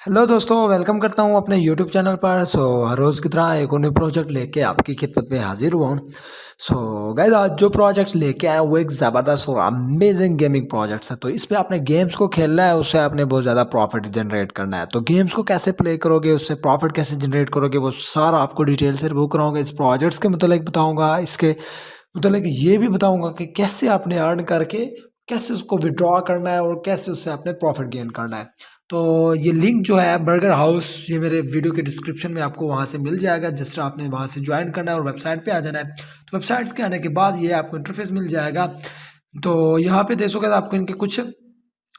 Hello दोस्तों, welcome करता हूँ अपने यूट्यूब चैनल पर। हर रोज़ की तरह एक और न्यू प्रोजेक्ट लेके आपकी खिदमत में हाजिर हुआ हूँ। गाइस, आज जो प्रोजेक्ट लेके आया हूँ वो एक ज़बरदस्त और अमेजिंग गेमिंग प्रोजेक्ट है। तो इसमें आपने गेम्स को खेलना है, उससे आपने बहुत ज़्यादा प्रॉफिट जनरेट करना है। तो गेम्स को कैसे प्ले करोगे, उससे प्रॉफिट कैसे जनरेट करोगे, वो सारा आपको डिटेल से रिव्यू कराऊंगा। इस प्रोजेक्ट्स के मतलब बताऊँगा, इसके मतलब ये भी बताऊँगा कि कैसे आपने अर्न करके कैसे उसको विड्रॉ करना है और कैसे उससे आपने प्रॉफिट गेन करना है। तो ये लिंक जो है बर्गर हाउस, ये मेरे वीडियो के डिस्क्रिप्शन में आपको वहाँ से मिल जाएगा। जस्ट आपने वहाँ से ज्वाइन करना है और वेबसाइट पे आ जाना है। तो वेबसाइट्स के आने के बाद ये आपको इंटरफेस मिल जाएगा। तो यहाँ पे देखोगे तो आपको इनके कुछ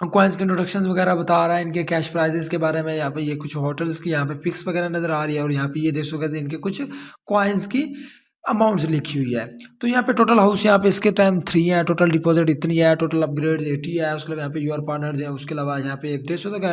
कॉइन्स के इंट्रोडक्शन वगैरह बता रहा है, इनके कैश प्राइजेस के बारे में। यहाँ पे ये कुछ होटल्स की यहाँ पे पिक्स वगैरह नज़र आ रही है और यहाँ पे ये देखोगे तो इनके कुछ कॉइन्स की अमाउंट्स लिखी हुई है। तो यहाँ पे टोटल हाउस यहाँ पे इसके टाइम 3 है, टोटल डिपॉजिट इतनी है, टोटल अपग्रेड 80 है। उसके अलावा यहाँ पे यूर पार्टनर्स है। उसके अलावा यहाँ पे देख सकते हो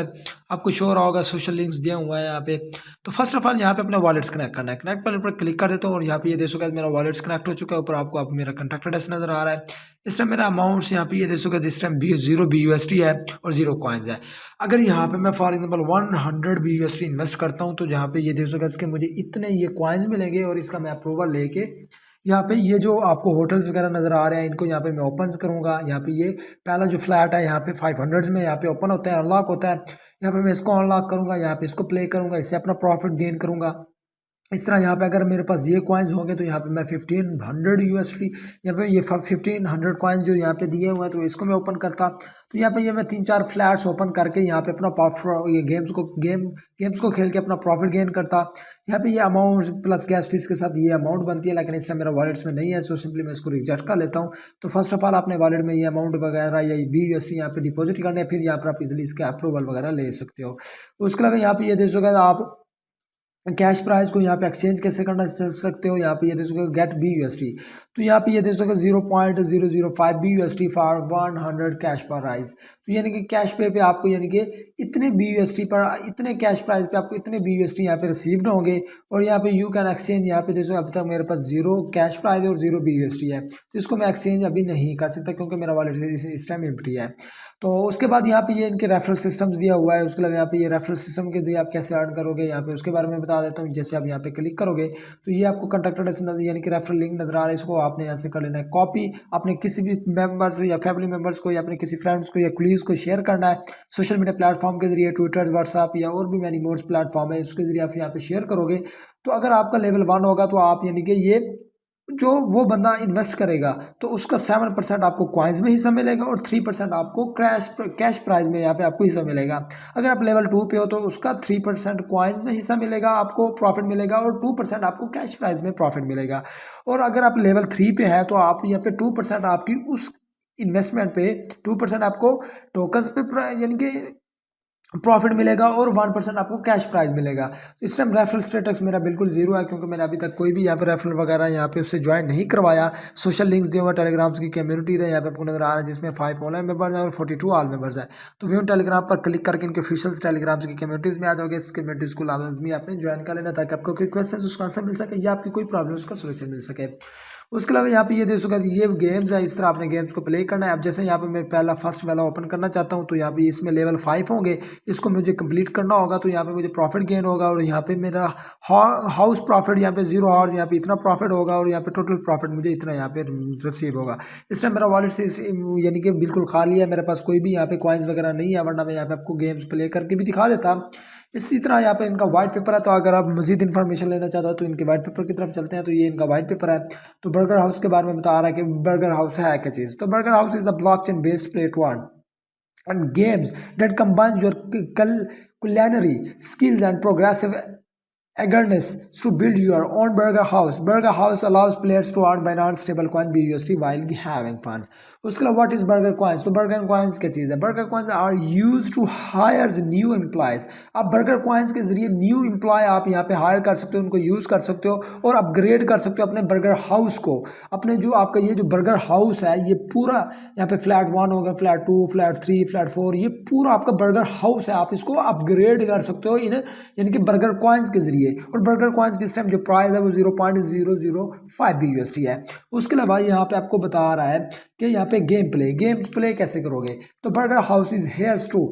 आपको शो हो रहा होगा, सोशल लिंक्स दिया हुआ है यहाँ पे। तो फर्स्ट ऑफ ऑल यहाँ पे अपना वॉलेट्स कनेक्ट करना है। कनेक्ट वाले पर क्लिक कर देता हूँ और यहाँ पे ये देखोगे मेरा वॉलेट्स कनेक्ट हो चुका है। ऊपर आपको आप मेरा कॉन्टैक्ट एड्रेस नजर आ रहा है। इस टाइम मेरा अमाउंट्स यहाँ पे ये देखोगे इस टाइम 0 BUSD है और 0 कॉइन्स है। अगर यहाँ पे मैं फॉर एग्जांपल 100 BUSD इन्वेस्ट करता हूँ तो यहाँ पे ये देखोगे इसके मुझे इतने ये कॉइन्स मिलेंगे और इसका मैं अप्रूवल लेके यहाँ पे ये जो आपको होटल्स वगैरह नज़र आ रहे हैं इनको यहाँ पे मैं ओपन करूँगा। यहाँ पे ये पहला जो फ्लैट है यहाँ पे 500 में यहाँ पे ओपन होता है, अनलॉक होता है। यहाँ पे मैं इसको अनलॉक करूँगा, यहाँ पे इसको प्ले करूँगा, इससे अपना प्रॉफिट गेन करूँगा। इस तरह यहाँ पे अगर मेरे पास ये कॉइन्स होंगे तो यहाँ पे मैं 1500 USD, यहाँ पे ये 1500 कॉइन्स जो यहाँ पे दिए हुए हैं तो इसको मैं ओपन करता। तो यहाँ पे ये मैं 3-4 फ्लैट्स ओपन करके यहाँ पे अपना ये गेम्स को खेल के अपना प्रॉफिट गेन करता। यहाँ पे ये अमाउंट प्लस गैस फीस के साथ ये अमाउंट बनती है, लेकिन इस टाइम मेरा वॉलेट्स में नहीं है। सो सिंपली मैं इसको रिजेक्ट कर लेता हूँ। तो फर्स्ट ऑफ ऑल आपने वॉलेट में ये अमाउंट वगैरह या BUSD यहाँ पे डिपॉजिट करने, फिर यहाँ पर आप इजिली इसके अप्रूवल वगैरह ले सकते हो। उसके अलावा यहाँ पे ये देख सकते आप कैश प्राइस को यहाँ पे एक्सचेंज कैसे करना चल सकते हो। यहाँ पे ये देखोगे गेट BUSD, तो यहाँ पे ये देखोगे 0.005 BUSD फॉर 100 कैश प्राइस। तो यानी कि कैश पे आपको यानी कि इतने BUSD पर, इतने कैश प्राइस पे आपको इतने BUSD यहाँ पे रिसीव्ड होंगे। और यहाँ पे यू कैन एक्सचेंज, यहाँ पे देखो अभी तक मेरे पास 0 कैश प्राइस और 0 BUSD है। तो इसको मैं एक्सचेंज अभी नहीं कर सकता क्योंकि मेरा वॉलेट इस टाइम एम्प्टी है। तो उसके बाद यहाँ पे ये इनके रेफरल सिस्टम्स दिया हुआ है। उसके अलावा यहाँ पे ये रेफरल सिस्टम के जरिए आप कैसे अर्न करोगे यहाँ पे उसके बारे में बता देता हूँ। जैसे आप यहाँ पे क्लिक करोगे तो ये आपको कॉन्टैक्ट एड्रेस यानी कि रेफरल लिंक नजर आ रहा है, इसको आपने यहाँ से कर लेना है कॉपी। अपने किसी भी मेंबर्स या फैमिली मेंबर्स को या अपने किसी फ्रेंड्स को या कुलीग्स को शेयर करना है सोशल मीडिया प्लेटफॉर्म के जरिए, ट्विटर, व्हाट्सअप या और भी मैनी मोड्स प्लेटफॉर्म है, उसके जरिए आप यहाँ पे शेयर करोगे। तो अगर आपका लेवल 1 होगा तो आप यानी कि ये जो वो बंदा इन्वेस्ट करेगा तो उसका 7% आपको कॉइन्स में हिस्सा मिलेगा और 3% आपको कैश प्राइस में यहाँ पे आपको हिस्सा मिलेगा। अगर आप लेवल 2 पे हो तो उसका 3% कॉइन्स में हिस्सा मिलेगा, आपको प्रॉफिट मिलेगा, और 2% आपको कैश प्राइस में प्रॉफिट मिलेगा। और अगर आप लेवल 3 पे है तो आप यहाँ पे 2% आपकी उस इन्वेस्टमेंट पे 2% आपको टोकन्स पे यानी कि प्रॉफिट मिलेगा और 1% आपको कैश प्राइस मिलेगा। तो इस टाइम रेफरल स्टेटस मेरा बिल्कुल जीरो है क्योंकि मैंने अभी तक कोई भी यहाँ पे रेफरल वगैरह यहाँ पे उससे ज्वाइन नहीं करवाया। सोशल लिंक्स दिए हुए टेलीग्राम्स की कम्युनिटी है यहाँ पे आपको नजर आ रहा है जिसमें 5 ऑनलाइन मेंबर्स हैं और 42 ऑल मेंबर्स हैं। तो व्यू टेलीग्राम पर क्लिक करके इनके ऑफिशियल टेलीग्राम्स की कम्युनिटीज़ में आ जाओगे। इस कम्युनिटीज़ को लाजमी आपने ज्वाइन कर लेना ताकि आपको कोई क्वेश्चन उसका आंसर मिल सके या आपकी कोई प्रॉब्लम उसका सोल्यूशन मिल सके। उसके अलावा यहाँ पे ये देख सकते ये गेम्स है, इस तरह आपने गेम्स को प्ले करना है। अब जैसे यहाँ पे मैं पहला फर्स्ट वाला ओपन करना चाहता हूँ तो यहाँ पे इसमें लेवल 5 होंगे, इसको मुझे कंप्लीट करना होगा। तो यहाँ पे मुझे प्रॉफिट गेन होगा और यहाँ पे मेरा हाउस प्रॉफिट यहाँ पे 0 आवर्स यहाँ पे इतना प्रॉफिट होगा और यहाँ पे टोटल प्रॉफिट मुझे इतना यहाँ पे रिसीव होगा। इस टाइम मेरा वॉलेट से यानी कि बिल्कुल खाली है, मेरे पास कोई भी यहाँ पे कॉइन्स वगैरह नहीं है, वरना मैं यहाँ पे आपको गेम्स प्ले करके भी दिखा देता। इसी तरह यहाँ पे इनका वाइट पेपर है। तो अगर आप मजीद इन्फॉर्मेशन लेना चाहते हो तो इनके वाइट पेपर की तरफ चलते हैं। तो ये इनका वाइट पेपर है। तो बर्गर हाउस के बारे में बता रहा है कि बर्गर हाउस है क्या चीज़। तो burger house is a blockchain based platform and games that combines your culinary skills and progressive eagerness to build your own burger house. Burger house allows players to earn Binance stable coin BUSD while having fun. उसके अलावा what is burger coins. तो burger coins क्या चीज़ है। Burger coins are use to hire new employees. आप burger coins के जरिए new employ आप यहाँ पे हायर कर सकते हो, उनको यूज़ कर सकते हो और अपग्रेड कर सकते हो अपने बर्गर हाउस को। अपने जो आपका ये जो बर्गर हाउस है ये पूरा यहाँ पे फ्लैट 1 होगा, फ्लैट 2, फ्लैट 3, फ्लैट 4, ये पूरा आपका बर्गर हाउस है। आप इसको अपग्रेड कर सकते हो इन यानी कि बर्गर कॉइन्स के जरिए। लिए, और बर्गर कॉइन्स की इस टाइम जो प्राइस है वो 0.005 BUSD है। उसके अलावा यहाँ पे आपको बता रहा है कि यहाँ पे गेम प्ले कैसे करोगे। तो burger house is heirs to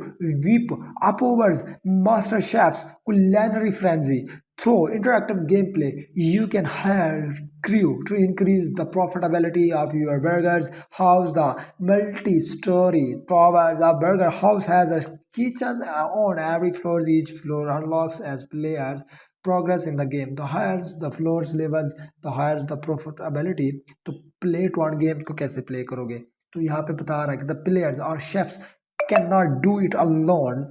whip up overs master chefs culinary frenzy. Through interactive gameplay, you can hire crew to increase the profitability of your burgers house. The multi-story provides a burger house has a kitchen on every floor. Each floor unlocks as players progress in the game. The higher the floors levels, the higher the profitability. तो play to earn games को कैसे play करोगे, तो यहाँ पे बता रहा है कि the players or chefs cannot do it alone,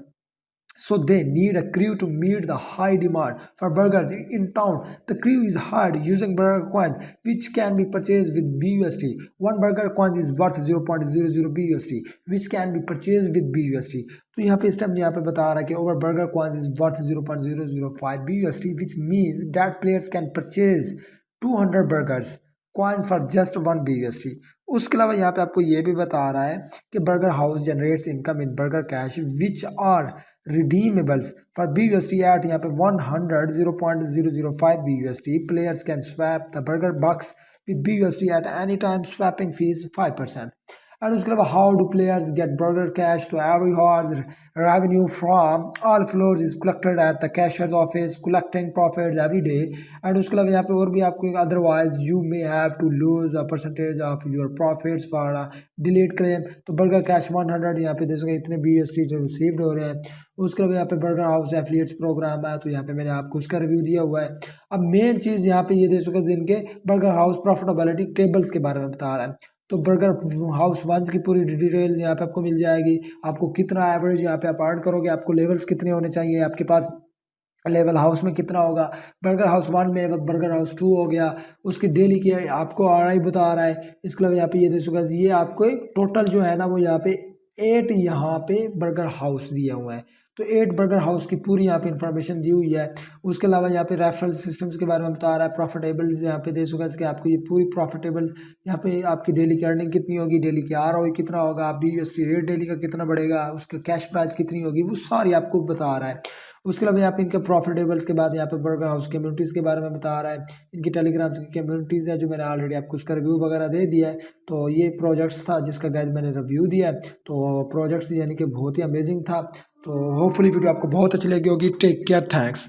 so they need a crew to meet the high demand for burgers in town. The crew is hired using burger coins which can be purchased with BUSD. One burger coin is worth 0.00 BUSD which can be purchased with BUSD. तो यहाँ पे इस time यहाँ पे बता रहा है कि over burger coin is worth 0.005 BUSD which means that players can purchase 200 burgers coins for just 1 BUSD. उसके अलावा यहाँ पे आपको ये भी बता रहा है कि burger house generates income in burger cash which are redeemables for BUSD at यहाँ पे 100 0.005 BUSD. Players can swap the burger bucks with BUSD at any time. Swapping fees 5%. And उसके अलावा how do players get burger cash? तो every hour's revenue from all floors is collected at the cashier's office, collecting profits every day. And उसके अलावा यहाँ पे और भी आपको otherwise you may have to lose a percentage of your profits for a delayed claim. तो burger cash 100 यहाँ पे देखोगे इतने BUSD रिसीव्ड हो रहे हैं। उसके अलावा यहाँ पे बर्गर हाउस एफिलिएट्स प्रोग्राम है, तो यहाँ पे मैंने आपको उसका रिव्यू दिया हुआ है। अब मेन चीज़ यहाँ पे ये देख सकते हैं इनके बर्गर हाउस प्रॉफिटेबिलिटी टेबल्स के बारे में बता रहा है। तो बर्गर हाउस वंस की पूरी डिटेल यहाँ पे आपको मिल जाएगी। आपको कितना एवरेज यहाँ पे आप अर्न करोगे, आपको लेवल्स कितने होने चाहिए, आपके पास लेवल हाउस में कितना होगा, बर्गर हाउस 1 में बर्गर हाउस 2 हो गया, उसकी डेली की आपको RI बता रहा है। इसके अलावा यहाँ पे ये देखो ये आपको एक टोटल जो है ना वो यहाँ पे 8 यहाँ पे बर्गर हाउस दिया हुआ है। तो 8 बर्गर हाउस की पूरी यहाँ पे इन्फॉर्मेशन दी हुई है। उसके अलावा यहाँ पे रेफरल सिस्टम्स के बारे में बता रहा है। प्रॉफिटेबल्स यहाँ पे दे सका कि आपको ये पूरी प्रॉफिटेबल्स यहाँ पे आपकी डेली की अर्निंग कितनी होगी, डेली की ROI कितना होगा, BUSD रेट डेली का कितना बढ़ेगा, उसका कैश प्राइस कितनी होगी, वो सारी आपको बता रहा है। उसके अलावा यहाँ पे इनके प्रॉफिटेबल्स के बाद यहाँ पे बर्गर हाउस कम्युनिटीज़ के बारे में बता रहा है। इनकी टेलीग्राम की कम्युनिटीज़ है जो मैंने ऑलरेडी आपको उसका रिव्यू वगैरह दे दिया है। तो ये प्रोजेक्ट्स था जिसका गाइड मैंने रिव्यू दिया है। तो प्रोजेक्ट्स यानी कि बहुत ही अमेजिंग था। तो होपफुली वीडियो आपको बहुत अच्छी लगी होगी। Take care, thanks.